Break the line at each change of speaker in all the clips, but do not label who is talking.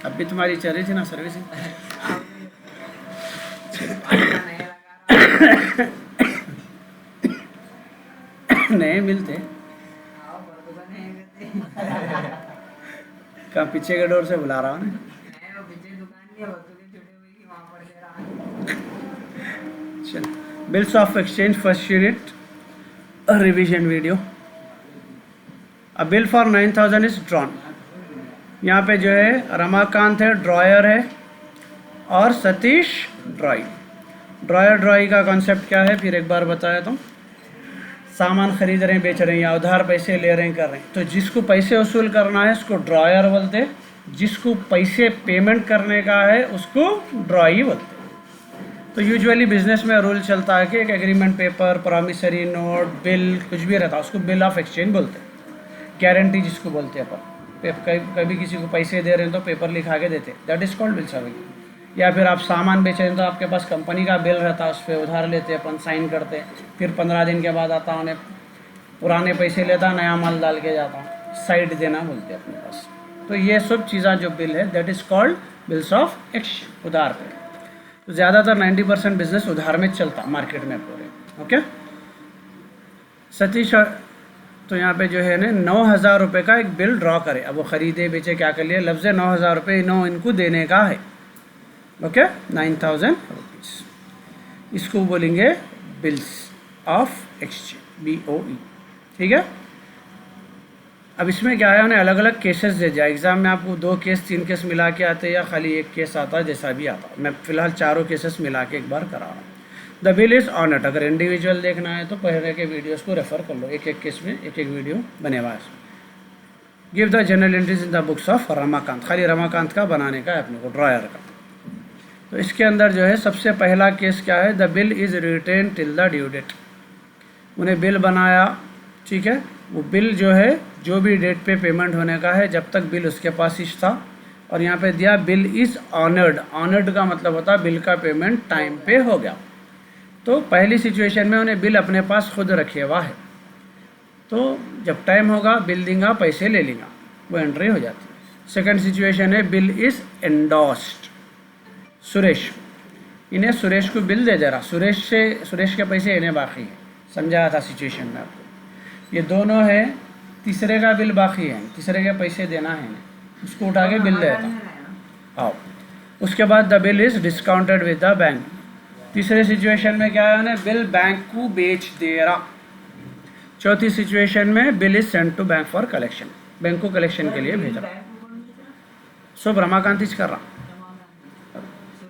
अभी तुम्हारी चल रही थी ना सर्विसिंग। नए मिलते कहाँ पीछे के डोर से बुला रहा हूँ ना। चल, bills of exchange first unit revision video. A bill for 9,000 is drawn. यहाँ पे जो है रमाकांत है, ड्रॉयर है, और सतीश ड्रॉई। ड्रॉयर ड्रॉई का कॉन्सेप्ट क्या है फिर एक बार बताया तो, सामान खरीद रहे हैं, बेच रहे हैं, या उधार पैसे ले रहे हैं, कर रहे हैं, तो जिसको पैसे वसूल करना है उसको ड्रॉयर बोलते हैं, जिसको पैसे पेमेंट करने का है उसको ड्रॉई बोलते हैं। तो यूजुअली बिजनेस में रूल चलता है कि एक agreement paper, promissory note, bill कुछ भी रहता है उसको बिल ऑफ एक्सचेंज बोलते हैं। गारंटी जिसको बोलते हैं अपन, कभी किसी को पैसे दे रहे हैं तो पेपर लिखा के देते हैं, that is called bills of exchange. या फिर आप सामान बेच रहे हैं तो आपके पास कंपनी का बिल रहता है, उस पर उधार लेते हैं अपन, साइन करते हैं, फिर 15 दिन के बाद आता उन्हें पुराने पैसे लेता, नया माल डाल के जाता, साइड देना बोलते हैं अपने पास। तो ये सब चीज़ें जो बिल है that is called bills of exchange, उधार पे। तो ज़्यादातर 90% बिजनेस उधार में चलता मार्केट में पूरे। ओके सतीश, तो यहाँ पे जो है ना 9,000 रुपये का एक बिल ड्रॉ करे। अब वो ख़रीदे बेचे क्या कर लिए, लफ्ज़ 9,000 रुपये इनको देने का है। ओके 9,000 रुपीज़, इसको बोलेंगे बिल्स ऑफ एक्सचेंज, BOE। ठीक है। अब इसमें क्या है, उन्हें अलग अलग केसेस दे दिया। एग्ज़ाम में आपको 2 केस 3 केस मिला के आते हैं या खाली एक केस आता है, जैसा भी आता है। मैं फ़िलहाल चारों केसेस मिला के एक बार करा रहा हूँ। The bill is honoured. अगर इंडिविजुअल देखना है तो पहले के वीडियोस को रेफ़र कर लो, एक एक केस में एक एक वीडियो बने हुआ है। Give the general entries in the books of Ramakant. खाली रमाकांत का बनाने का है अपने को, ड्रॉयर का। तो इसके अंदर जो है सबसे पहला केस क्या है, the bill is written till the due date. उन्हें बिल बनाया, ठीक है, वो बिल जो है जो भी डेट पे पेमेंट होने का है, जब तक बिल उसके पास ही था, और यहाँ पे दिया बिल इज़ ऑनर्ड। ऑनर्ड का मतलब होता है बिल का पेमेंट टाइम पे हो गया। तो पहली सिचुएशन में उन्हें बिल अपने पास खुद रखे हुआ है, तो जब टाइम होगा बिल देंगे, पैसे ले लेंगे, वो एंट्री हो जाती है। सेकंड सिचुएशन है बिल इज़ एंडोस्ड। सुरेश, इन्हें सुरेश को बिल दे दे रहा, सुरेश के पैसे इन्हें बाकी है, समझाया था सिचुएशन में आपको। ये दोनों है, तीसरे का बिल बाकी है, तीसरे के पैसे देना है इन्हें, उसको उठा के बिल देता। आओ, उसके बाद the bill is discounted with the bank. तीसरे सिचुएशन में क्या है, उन्हें बिल बैंक को बेच दे रहा। चौथी सिचुएशन में bill is send to bank for collection, bank को कलेक्शन के लिए भेज रहा। सब रमाकांत ही कर रहा।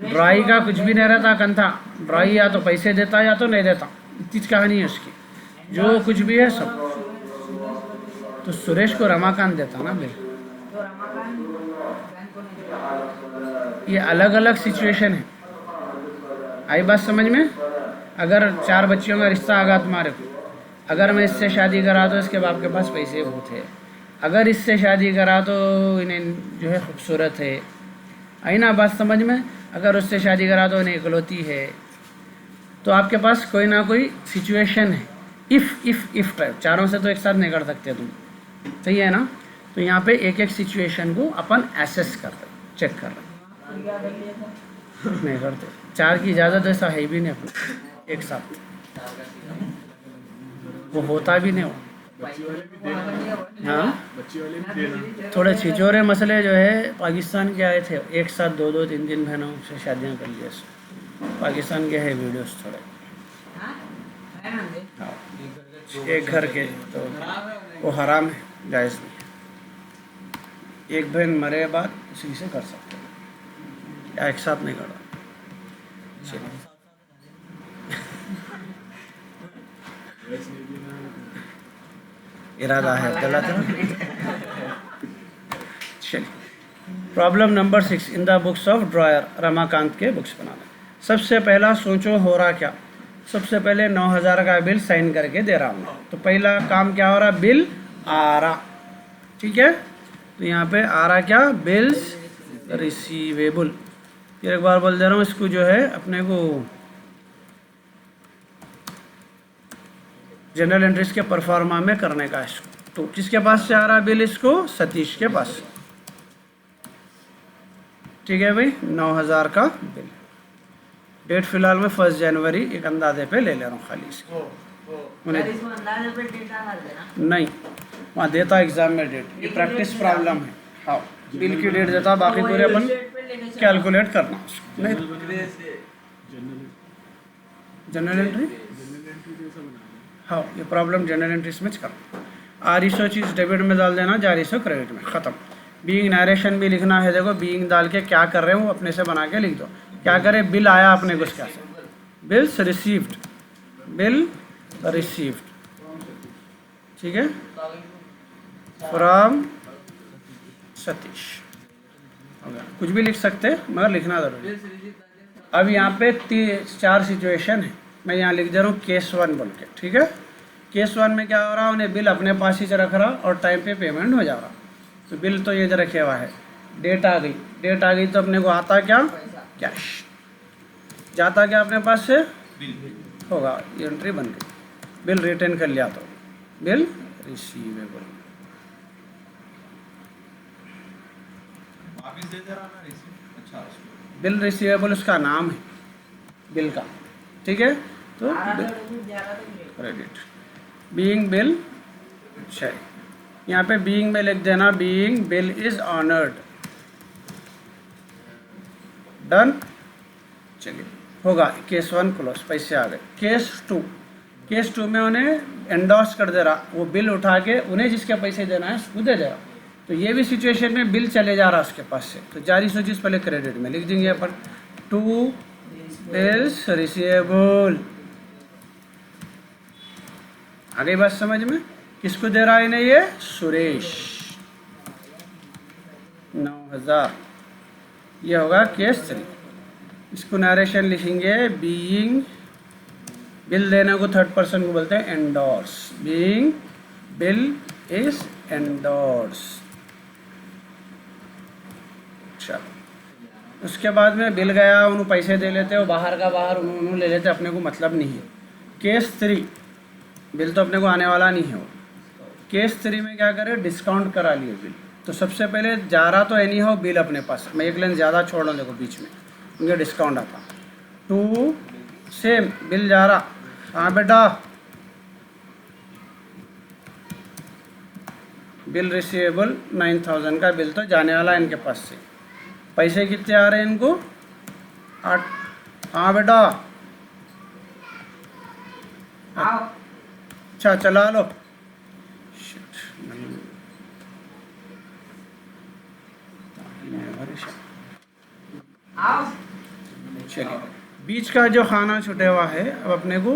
ड्राई का कुछ भी नहीं रहता कंथा, ड्राई या तो पैसे देता या तो नहीं देता, इतनी कहानी है उसकी, जो कुछ भी है सब। तो सुरेश को रमाकांत देता ना बिल। ये अलग अलग सिचुएशन है, आई बात समझ में। अगर 4 बच्चियों का रिश्ता आगा तुम्हारे को, अगर मैं इससे शादी करा तो इसके बाप के पास पैसे बहुत है, अगर इससे शादी करा तो इन्हें जो है खूबसूरत है, आई ना बात समझ में। अगर उससे शादी करा तो इन्हें इकलौती है। तो आपके पास कोई ना कोई सिचुएशन है, इफ़ टाइप। चारों से तो एक साथ नहीं कर सकते तुम, सही है ना। तो यहाँ पे एक एक सिचुएशन को अपन एसेस कर रहे, चेक कर रहे, नहीं करते। 4 की इजाज़त ऐसा है भी नहीं अपने एक साथ, वो होता भी नहीं हो। हाँ, थोड़े छिचोरे मसले जो है पाकिस्तान के आए थे, एक साथ 2-2 3-3 बहनों से शादियाँ कर लिए। पाकिस्तान के है वीडियोस थोड़े, हाँ, एक घर के, तो वो हराम है, जायज़ नहीं। एक बहन मरे बाद उसी से कर सकते हैं, या एक साथ नहीं करना। इरादा है गलत है। चलिए, problem number 6 in the books of dryer. Ramakant के बुक्स बनाना। सबसे पहला सोचो हो रहा क्या। सबसे पहले 9,000 का बिल साइन करके दे रहा हूँ, तो पहला काम क्या हो रहा, बिल आ रहा, ठीक है। तो यहाँ पे आ रहा क्या, बिल्स रिसीवेबल। फिर एक बार बोल दे रहा हूँ, इसको जो है अपने को जनरल एंट्रीज के परफॉर्मा में करने का इसको। तो किसके पास से आ रहा बिल, इसको सतीश के पास। ठीक है भाई, 9,000 का बिल। डेट फिलहाल में 1 जनवरी एक अंदाजे पे ले ले रहा हूँ खाली इसकी। उन्हें नहीं, वहाँ देता एग्जाम में डेट, ये प्रैक्टिस प्रॉब्लम है। हाँ, बिल की डेट देता, बाकी पूरे अपन कैलकुलेट करना नहीं। जनरल एंट्री, हाँ ये प्रॉब्लम जनरल एंट्रीज में करना। आरिसो चीज़ डेबिट में डाल देना, जारिसो क्रेडिट में, ख़त्म। बीइंग नरेशन भी लिखना है, देखो बीइंग डाल के क्या कर रहे हो वो अपने से बना के लिख दो। क्या करें, बिल आया अपने को क्या से, बिल्स रिसीव्ड, बिल रिसीव्ड, ठीक है, फ्रॉम सतीश। कुछ भी लिख सकते हैं मगर लिखना जरूरी। अब यहाँ पे 4 सिचुएशन है, मैं यहाँ लिख दे रहा हूँ केस 1 बोल के, ठीक है। केस 1 में क्या हो रहा है, उन्हें बिल अपने पास ही से रख रहा और टाइम पे पेमेंट हो जा रहा। तो बिल तो ये रखे हुआ है, डेट आ गई, डेट आ गई तो अपने को आता क्या, कैश, जाता क्या अपने पास से, होगा, ये एंट्री बन गई। बिल रिटर्न कर लिया तो बिल रिसीवेबल, बिल रिसीवेबल उसका नाम है बिल का, ठीक है। तो क्रेडिट, बीइंग बिल, अच्छा यहाँ पे बीइंग में लिख देना, being bill is honoured, done. चलिए होगा, केस 1 क्लोज, पैसे आ गए। केस 2, केस 2 में उन्हें एंडोर्स कर दे रहा, वो बिल उठा के उन्हें जिसके पैसे देना है उसको दे दे रहा। तो ये भी सिचुएशन में बिल चले जा रहा उसके पास से, तो जारी सो चीज़ पहले क्रेडिट में लिख देंगे अपन, 2 बिल्स रिसीवेबल। आ गई बात समझ में, किसको दे रहा है इन्हें, ये सुरेश, 9,000। ये होगा केस 3। इसको नरेशन लिखेंगे, बीइंग, बिल देने को थर्ड पर्सन को बोलते हैं endorse, being bill is endorse. अच्छा, उसके बाद में बिल गया, उन्होंने पैसे दे लेते, वो बाहर का बाहर उन्होंने ले लेते, अपने को मतलब नहीं है। केस 3, बिल तो अपने को आने वाला नहीं है वो। केस 3 में क्या करें, डिस्काउंट करा लिए बिल। तो सबसे पहले जा रहा तो एनी हो बिल अपने पास, मैं एक लाइन ज़्यादा छोड़ रहा हूँ, देखो बीच में उनका डिस्काउंट आता। 2 सेम, बिल जा रहा, हाँ बेटा, बिल रिसीवेबल 9,000 का बिल तो जाने वाला है इनके पास से। पैसे कितने आ रहे हैं इनको, 8, हाँ बेटा, अच्छा चला लो, चलिए बीच का जो खाना छुटे हुआ है, अब अपने को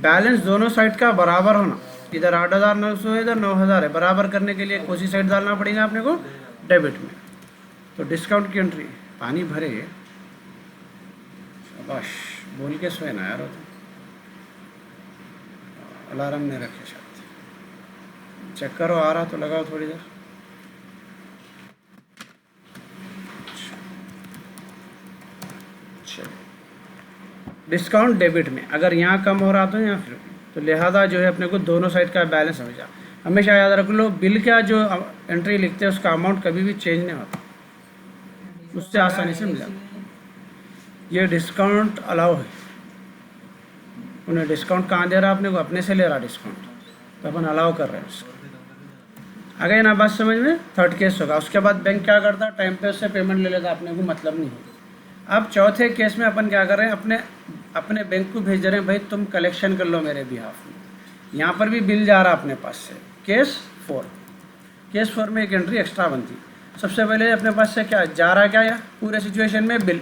बैलेंस दोनों साइड का बराबर होना, इधर 8,900 है, इधर 9,000 है, बराबर करने के लिए कोसी साइड डालना पड़ेगा अपने को डेबिट में। तो डिस्काउंट की एंट्री, पानी भरे, शाबाश, बोल के सोए ना यार, तो अलार्म नहीं रखे शायद, चेक करो आ रहा तो लगाओ थोड़ी देर। डिस्काउंट डेबिट में अगर यहाँ कम हो रहा तो यहाँ फिर, तो लिहाजा जो है अपने को दोनों साइड का बैलेंस हमेशा याद रख लो, बिल का जो एंट्री लिखते हैं उसका अमाउंट कभी भी चेंज नहीं होता, उससे आसानी से मिल जाता। ये डिस्काउंट अलाउ है, उन्हें डिस्काउंट कहाँ दे रहा, अपने को अपने से ले रहा डिस्काउंट, तो अपन अलाउ कर रहे हैं उसको। आ गई ना बात समझ में। थर्ड केस होगा, उसके बाद बैंक क्या करता, टाइम पे उससे पेमेंट ले लेता, अपने को मतलब नहीं है। अब चौथे केस में अपन क्या कर रहे हैं, अपने बैंक को भेज रहे हैं, भाई तुम कलेक्शन कर लो मेरे बिहाफ में। यहाँ पर भी बिल जा रहा अपने पास से, केस 4। केस 4 में एक एंट्री एक्स्ट्रा बनती। सबसे पहले अपने पास से क्या जा रहा, क्या है पूरे सिचुएशन में बिल,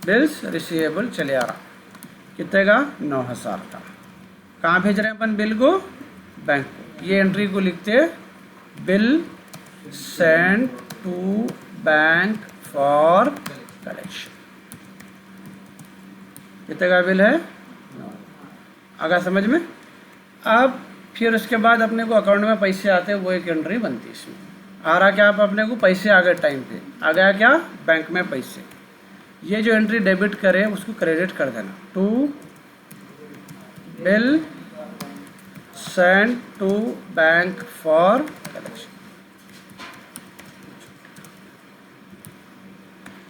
बिल्स रिसीवेबल चले आ रहा, कितने का, 9,000 का। कहाँ भेज रहे हैं अपन बिल को, बैंक को। ये एंट्री को लिखते bill send to bank for collection, कितने का बिल है, आगा समझ में। अब फिर उसके बाद अपने को अकाउंट में पैसे आते हैं, वो एक एंट्री बनती है इसमें। आ रहा क्या, आप अपने को पैसे आ गए टाइम पे, आ गया क्या बैंक में पैसे। ये जो एंट्री डेबिट करे उसको क्रेडिट कर देना, to bill send to bank for collection,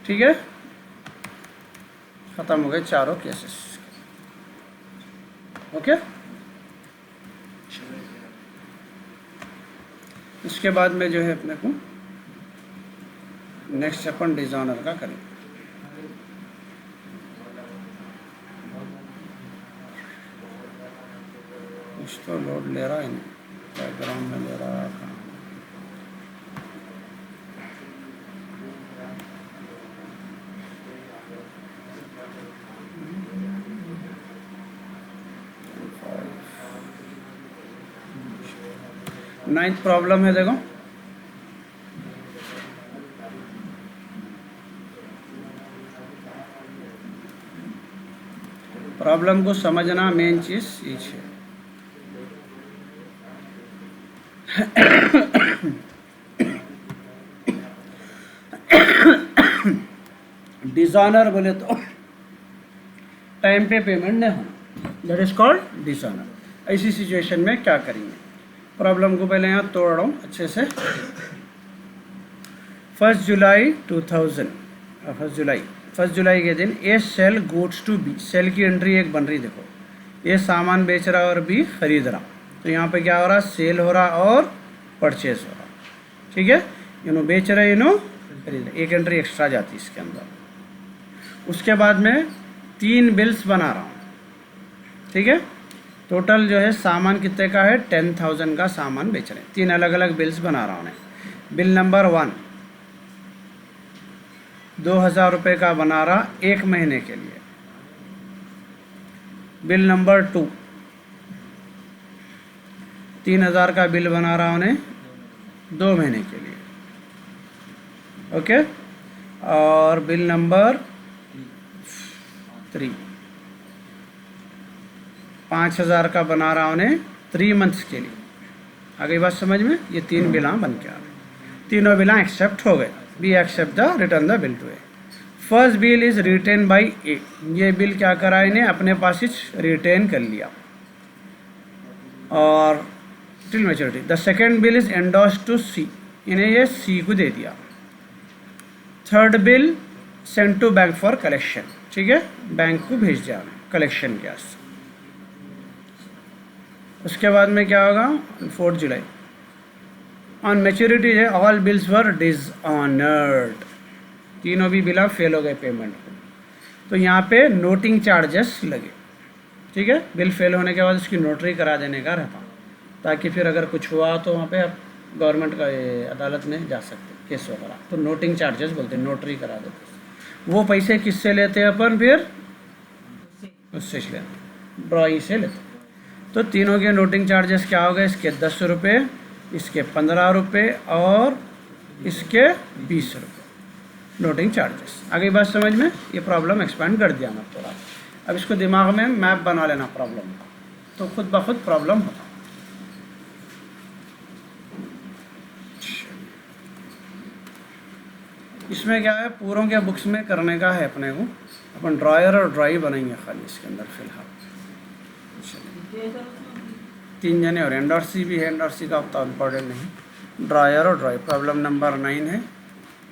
ठीक है, ख़त्म हो गए चारों केसेस। ओके, इसके बाद में जो है अपने को नेक्स्ट अपन डिज़ाइनर का करेंगे। कुछ तो लोड ले रहा है नहीं, बैकग्राउंड में ले रहा है। नाइन्थ प्रॉब्लम है, देखो प्रॉब्लम को समझना मेन चीज़ ये है। डिज़ाइनर बोले तो टाइम पे पेमेंट नहीं होना, दैट इज कॉल्ड डिज़ाइनर। ऐसी सिचुएशन में क्या करेंगे, प्रॉब्लम को पहले यहाँ तोड़ रहा हूँ अच्छे से। 1 जुलाई 2000, 1 जुलाई के दिन A sell goods to B, sale की एंट्री एक बन रही, देखो ये सामान बेच रहा और बी खरीद रहा, तो यहाँ पे क्या हो रहा, सेल हो रहा और परचेज हो रहा। ठीक है, इन्हों बेच रहे, इन्हों खरीद रहे, एक एंट्री एक्स्ट्रा जाती है इसके अंदर। उसके बाद में 3 बिल्स बना रहा हूँ। ठीक है, टोटल जो है सामान कितने का है, 10,000 का सामान बेच रहे हैं। 3 अलग अलग बिल्स बना रहा हूँ। बिल नंबर 1 2,000 रुपये का बना रहा 1 महीने के लिए। बिल नंबर 2 3,000 का बिल बना रहा उन्हें 2 महीने के लिए। ओके, और बिल नंबर 3 5,000 का बना रहा उन्हें 3 मंथ्स के लिए। आ गई बात समझ में, ये 3 बिल बन के आ गए, तीनों बिल एक्सेप्ट हो गए। B accept the return the bill to A. First bill is retain by A, ये बिल क्या करा, इन्हें अपने पास ही रिटेन कर लिया और till maturity. The second bill is endorse to C, इन्हें ये सी को दे दिया। Third bill send to bank for collection, ठीक है, बैंक को भेज दिया कलेक्शन के वास्ते। उसके बाद में क्या होगा, 4 जुलाई ऑन मैच्योरिटी है ऑल बिल्स वर डिसऑनर्ड, तीनों भी बिल फेल हो गए पेमेंट को, तो यहाँ पे नोटिंग चार्जेस लगे। ठीक है, बिल फेल होने के बाद उसकी नोटरी करा देने का रहता, ताकि फिर अगर कुछ हुआ तो वहाँ पे आप गवर्नमेंट का अदालत में जा सकते केस वगैरह, तो नोटिंग चार्जेस बोलते हैं, नोटरी करा देते। वो पैसे किससे लेते हैं अपन, फिर उससे लेते, ड्रॉइंग से लेते। तो तीनों के नोटिंग चार्जेस क्या हो गए, इसके 10 रुपये, इसके 15 रुपये और इसके 20 रुपये नोटिंग चार्जेस। आगे बात समझ में, ये प्रॉब्लम एक्सपेंड कर दिया मैं थोड़ा। अब इसको दिमाग में मैप बना लेना प्रॉब्लम का, तो खुद ब खुद प्रॉब्लम होता। इसमें क्या है, पूरों के बुक्स में करने का है अपने को, अपन ड्रायर और ड्राई बनाएंगे खाली इसके अंदर फिलहाल। 3 जने और एंडोर्सी भी है, एंडोर्सी का उतना इम्पोर्टेंट नहीं। ड्रायर और ड्राई, प्रॉब्लम नंबर 9 है।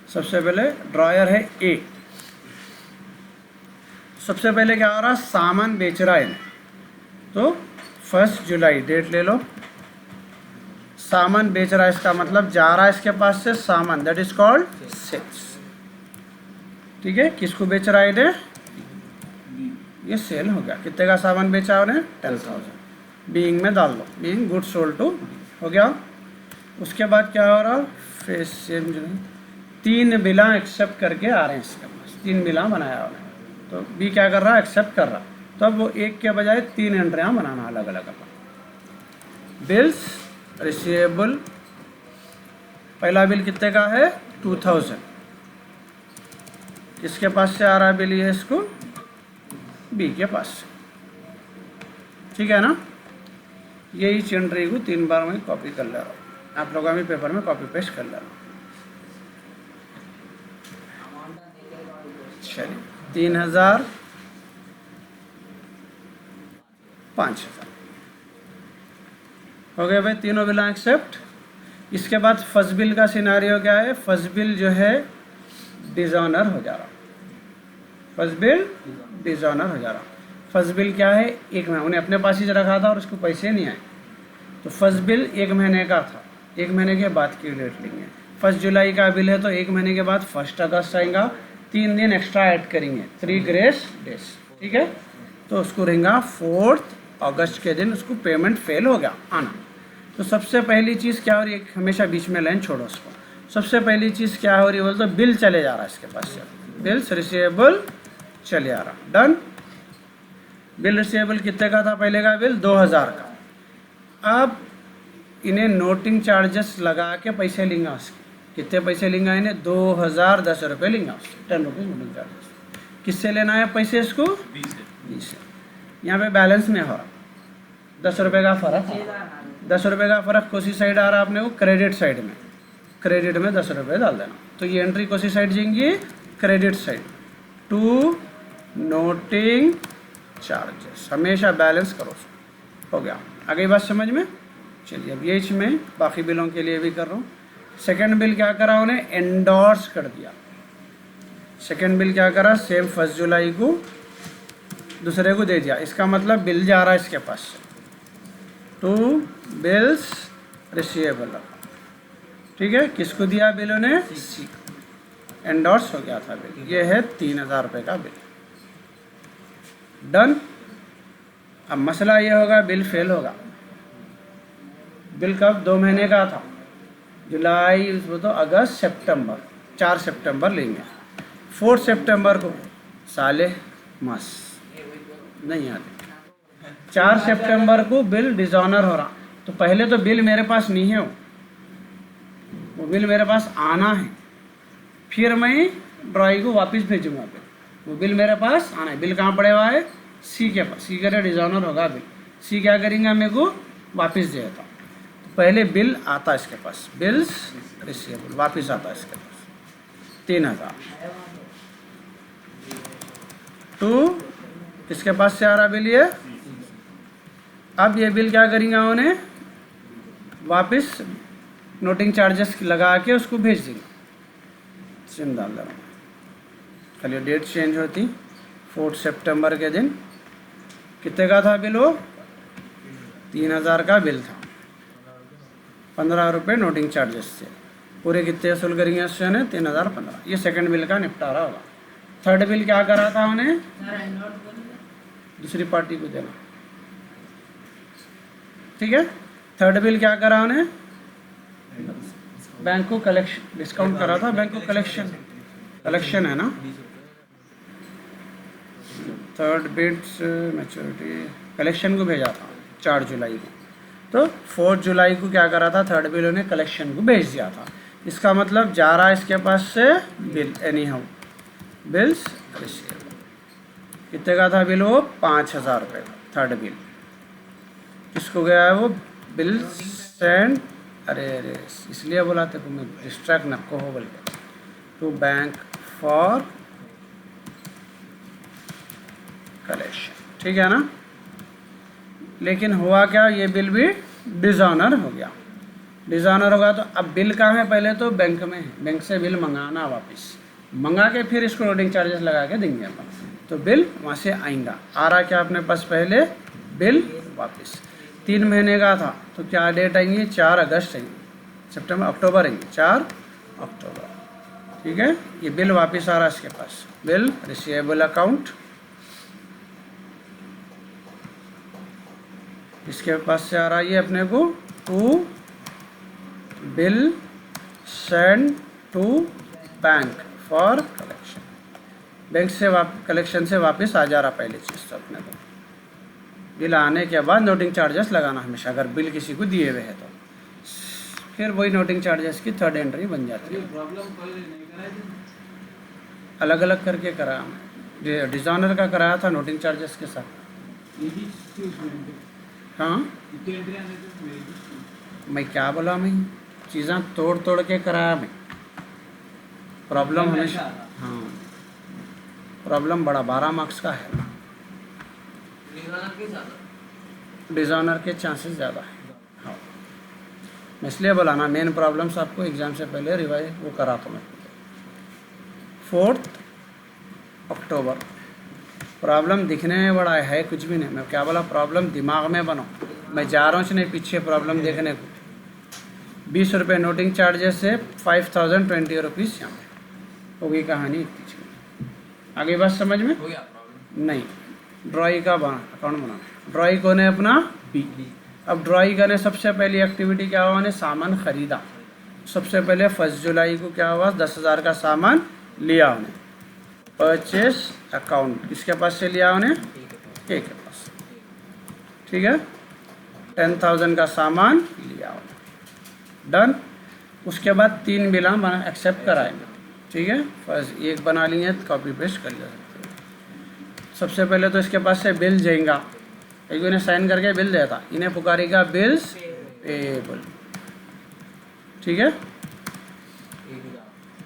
सबसे पहले ड्रायर है ए। सबसे पहले क्या हो रहा, सामान बेच रहा है, तो 1 जुलाई डेट ले लो। सामान बेच रहा है, इसका मतलब जा रहा है इसके पास से सामान, दैट इज कॉल्ड सेल्स। ठीक है, किसको बेच रहा है इधर, ये सेल हो गया। कितने का सामान बेचा उन्हें, 10,000। बीइंग में डाल दो, बीइंग गुड सोल्ड टू हो गया। उसके बाद क्या हो रहा, फेस सेम 3 बिला एक्सेप्ट करके आ रहे हैं इसके पास, 3 बिला बनाया उन्हें, तो बी क्या कर रहा है, एक्सेप्ट कर रहा। तो अब वो एक के बजाय 3 एंट्रियाँ बनाना अलग अलग अपन। बिल्स रिसीवेबल, पहला बिल कितने का है, 2000, किसके पास से आ रहा है बिल, ये इसको बी के पास से। ठीक है ना, यही एंट्री को 3 बार मैं कॉपी कर ले रहा हूँ, आप लोगों भी पेपर में कॉपी पेस्ट कर ले रहा हूँ। चलिए 3,000 5,000 हो गए भाई, तीनों बिल एक्सेप्ट। इसके बाद फर्स्ट बिल का सिनारियो क्या है, फर्स्ट बिल जो है डिसऑनर हो जा रहा, फर्स्ट बिल डिसऑनर हो जा रहा। फर्स्ट बिल क्या है, एक महीना उन्हें अपने पास ही रखा था और उसको पैसे नहीं आए, तो फर्स्ट बिल 1 महीने का था, 1 महीने के बाद की डेट लेंगे। 1 जुलाई का बिल है तो 1 महीने के बाद 1 अगस्त आएगा, 3 दिन एक्स्ट्रा ऐड करेंगे, 3 ग्रेस डेज, ठीक है। तो उसको रहेगा 4 अगस्त के दिन उसको पेमेंट फेल हो गया आना। तो सबसे पहली चीज़ क्या हो रही है, हमेशा बीच में लाइन छोड़ो उसको। सबसे पहली चीज़ क्या हो रही है बोल तो बिल चले जा रहा है इसके पास से, बिल्स रिसीवेबल चले आ रहा, डन। बिल रिसीवेबल कितने का था, पहले का बिल 2000 का। अब इन्हें नोटिंग चार्जेस लगा के पैसे लेंगे उसके, कितने पैसे लेंगे इन्हें, 2010 रुपये लेंगे उसके, 10 रुपीज़ नोटिंग चार्जेस। किससे लेना है पैसे इसको, 20 से। यहाँ पे बैलेंस में हो रहा 10 रुपये का फ़र्क, 10 रुपये का फ़र्क कौन सी साइड आ रहा है अपने को, क्रेडिट साइड में, क्रेडिट में 10 रुपये डाल देना। तो ये एंट्री कौन सी साइड जाएंगी, credit side, to noting charges, हमेशा बैलेंस करो। हो गया, आगे बात समझ में। चलिए अब ये में बाकी बिलों के लिए भी कर रहा हूँ। सेकंड बिल क्या करा, उन्हें एंडोर्स कर दिया। सेकंड बिल क्या करा, सेम 1 जुलाई को दूसरे को दे दिया, इसका मतलब बिल जा रहा है इसके पास से, टू बिल्स रिसीवेबल, ठीक है। किसको दिया बिल, उन्हें सी, एंडोर्स हो गया था बिल। ये है 3000 रुपये का बिल, डन। अब मसला ये होगा, बिल फेल होगा। बिल कब, 2 महीने का था, जुलाई, उसको तो अगस्त सितंबर, 4 सितंबर लेंगे। 4 सितंबर को साले मास नहीं आते, 4 सितंबर को बिल डिसऑनर हो रहा। तो पहले तो बिल मेरे पास नहीं है, वो बिल मेरे पास आना है, फिर मैं ड्राइंग को वापस भेजूंगा बिल, वो बिल मेरे पास आना है। बिल कहाँ पड़े हुआ है, सी के पास, सी का डिसऑनर होगा बिल, सी क्या करेंगे, मेरे को वापस दे देता। तो पहले बिल आता है इसके पास, बिल्स रिसीवेबल वापस आता है इसके पास 3000, तो किसके पास से आ रहा बिल, ये। अब ये बिल क्या करेंगे, उन्हें वापस नोटिंग चार्जेस लगा के उसको भेज देंगे, सिम डाल दे रहा हूँ, खाली डेट चेंज होती। 4 सितंबर के दिन कितने का था बिल, वो 3000 का बिल था, 15 रुपये नोटिंग चार्जेस से, पूरे कितने वसूल करेंगे उससे, 3015। ये सेकंड बिल का निपटारा होगा। थर्ड बिल क्या करा था उन्हें, दूसरी पार्टी को देना, ठीक है। थर्ड बिल क्या करा उन्हें, बैंक को कलेक्शन, डिस्काउंट करा था बैंक को, कलेक्शन है ना। थर्ड बिट्स मैच्योरिटी कलेक्शन को भेजा था 4 जुलाई को, तो 4 जुलाई को क्या करा था, थर्ड बिल उन्हें कलेक्शन को भेज दिया था। इसका मतलब जा रहा है इसके पास से bill, any how bills receivable. कितने का था बिल, वो 5000 रुपये का थर्ड बिल। किसको गया है वो, बिल सेंड, अरे इसलिए बोला था तुम्हें डिस्ट्रैक्ट नको हो बोल के, टू बैंक फॉर कलेक्शन, ठीक है ना। लेकिन हुआ क्या, ये बिल भी डिसऑनर हो गया। डिसऑनर होगा तो अब बिल कहाँ है, पहले तो बैंक में है, बैंक से बिल मंगाना, वापस मंगा के फिर इसको लोडिंग चार्जेस लगा के देंगे अपन, तो बिल वहाँ से आएगा। आ रहा क्या अपने पास, पहले बिल वापस 3 महीने का था, तो क्या डेट आएंगी, 4 अगस्त आएंगी, सितंबर अक्टूबर आएंगे, 4 अक्टूबर, ठीक है। ये बिल वापस आ रहा है इसके पास, बिल रिसीवेबल अकाउंट, इसके पास से आ रहा है ये अपने को, to bill send to bank for collection, bank से कलेक्शन से वापस आ जा रहा पहली चीज़ तो अपने को। बिल आने के बाद नोटिंग चार्जेस लगाना हमेशा, अगर बिल किसी को दिए हुए हैं तो फिर वही नोटिंग चार्जेस की थर्ड एंट्री बन जाती है। अलग अलग करके कराया मैं, डिज़ाइनर का कराया था नोटिंग चार्जेस के साथ। हाँ मैं क्या बोला, मैं चीज़ें तोड़ तोड़ के कराया मैं, प्रॉब्लम हमेशा, हाँ प्रॉब्लम बड़ा 12 मार्क्स का है, डिज़ाइनर के चांसेस ज़्यादा है। हाँ मैं इसलिए बोला ना, मेन प्रॉब्लम्स आपको एग्ज़ाम से पहले रिवाइज वो करा था मैं। 4 अक्टूबर। प्रॉब्लम दिखने में बड़ा है कुछ भी नहीं, मैं क्या बोला, प्रॉब्लम दिमाग में बनो। मैं जा रहा हूँ नहीं पीछे प्रॉब्लम देखने को। 20 रुपये नोटिंग चार्जेस से 5020 रुपीज़ यहाँ पे होगी कहानी पीछे। आगे बात समझ में
हो गया प्रॉब्लम।
नहीं, ड्राई का अकाउंट बनाना। ड्राई को ने अपना बी। अब ड्राई का ने सबसे पहली एक्टिविटी क्या हुआ, ने सामान खरीदा। सबसे पहले 1 जुलाई को क्या हुआ, 10,000 का सामान लिया उन्हें। परचेस अकाउंट किसके पास से लिया उन्हें, के पास। ठीक है, 10,000 का सामान लिया उन्हें, डन। उसके बाद 3 बिल हम एक्सेप्ट कराएंगे। ठीक है, फर्स्ट एक बना लिए कॉपी पेस्ट कर ले सकते हैं। सबसे पहले तो इसके पास से बिल जाएगा, एक इन्हें साइन करके बिल देता, इन्हें पुकारेगा बिल्स पेबल। ठीक है,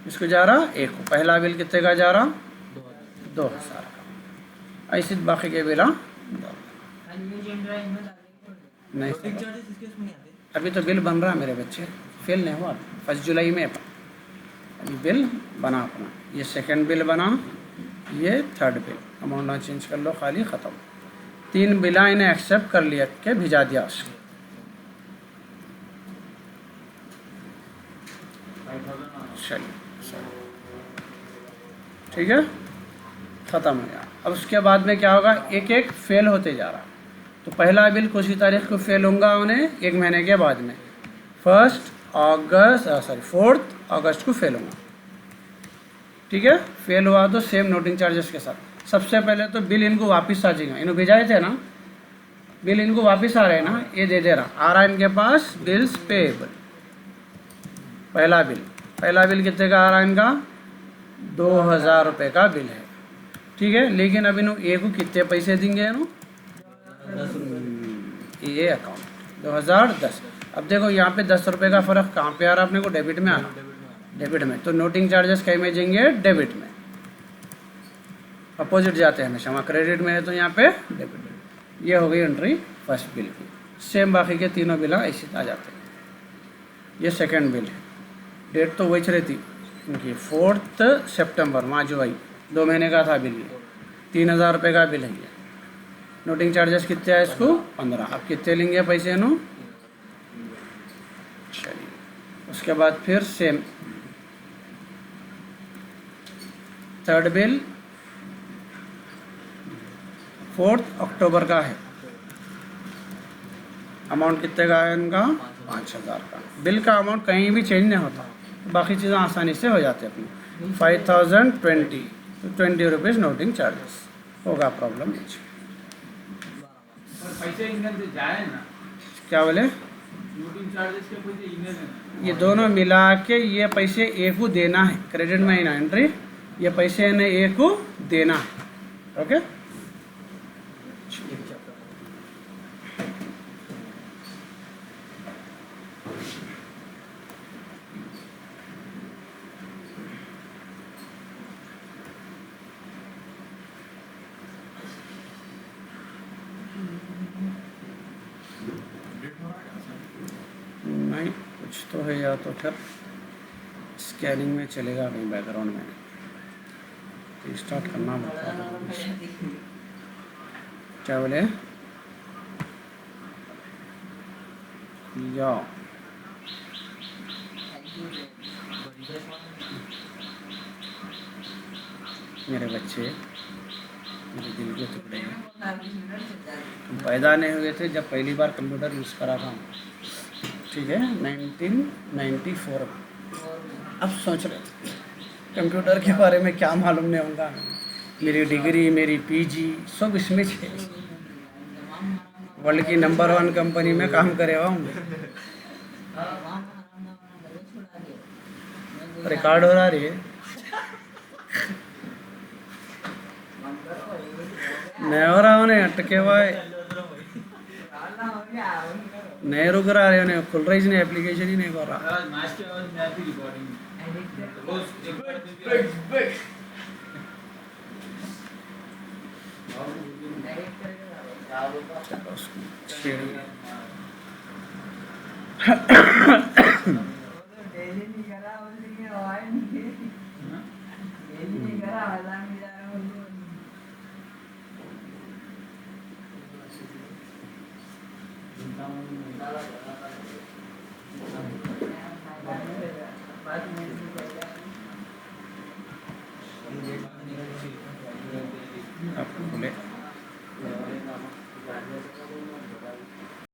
इसको जा रहा एक को, पहला बिल कितने का जा रहा, 2,000 का। ऐसे बाकी के बिल नहीं, अभी तो बिल बन रहा मेरे बच्चे, फेल नहीं हुआ। 1 जुलाई में अभी बिल बना अपना, ये सेकंड बिल बना, ये थर्ड बिल। अमाउंट ना चेंज कर लो, खाली ख़त्म। 3 बिला इन्हें एक्सेप्ट कर लिया के भिजा दिया उसको। चलिए ठीक है, ख़त्म हो गया। अब उसके बाद में क्या होगा, एक एक फेल होते जा रहा। तो पहला बिल कुछ ही तारीख को फेल होगा उन्हें, 1 महीने के बाद में 4 अगस्त को फेल होगा। ठीक है, फेल हुआ तो सेम नोटिंग चार्जेस के साथ। सबसे पहले तो बिल इनको वापस आ जाएगा, इन्होंने भेजाए थे ना बिल, इनको वापस आ रहे हैं ना, ये दे रहा आ रहा है इनके पास बिल्स पेएबल। पहला बिल कितने का आ रहा है इनका, 2,000 रुपये का बिल है। ठीक है, लेकिन अब इन्हों ए को कितने पैसे देंगे, ये अकाउंट 2010। अब देखो यहाँ पे 10 रुपये का फ़र्क कहाँ पे आ रहा है अपने को, डेबिट में आ रहा, डेबिट में। तो नोटिंग चार्जेस कहीं में जाएंगे, डेबिट में। अपोजिट जाते हैं हमेशा, वहाँ क्रेडिट में है तो यहाँ पे डेबिट। ये हो गई एंट्री फर्स्ट बिल की। सेम बाकी के तीनों बिल ऐसे आ जाते हैं। ये सेकंड बिल है, डेट तो वही रहती इनकी 4 सितंबर, वहाँ जो आई 2 महीने का था बिल। ये 3,000 रुपये का बिल है। ये नोटिंग चार्जेस कितने आए इसको, 15। अब कितने लेंगे पैसे नो, चलिए। उसके बाद फिर सेम थर्ड बिल 4 अक्टूबर का है। अमाउंट कितने का है इनका, 5,000 का। बिल का अमाउंट कहीं भी चेंज नहीं होता, बाकी चीज़ें आसानी से हो जाती है अपनी। 5,020 तो 20 रुपीज़ नोटिंग चार्जेस होगा, प्रॉब्लम नहीं।
पैसे ईमेल से जाए ना,
क्या बोले,
नोटिंग चार्जेस के पैसे ईमेल में,
ये दोनों मिला के ये पैसे ए को देना है, क्रेडिट में ही ना एंट्री, ये पैसे इन्हें ए को देना है। ओके, नहीं कुछ तो है, या तो फिर स्कैनिंग में चलेगा कहीं बैकग्राउंड में, तो स्टार्ट करना पड़ता है। क्या बोले, या मेरे बच्चे, मेरे दिल के टुकड़े हैं। तुम पैदा नहीं हुए थे जब पहली बार कंप्यूटर यूज़ करा था, ठीक है, 1994। अब सोच रहे थे कंप्यूटर के बारे में क्या मालूम नहीं होगा। मेरी डिग्री, मेरी पीजी सब इसमें थे। वर्ल्ड की नंबर 1 कंपनी में काम करे हुआ हूँ। रिकॉर्ड हो रहा है, नहीं हो रहा उन्हें, अटके हुआ है, नहीं रुक रहा है उन्हें, खुल रही नहीं, एप्लीकेशन ही नहीं कर रहा। आप खुले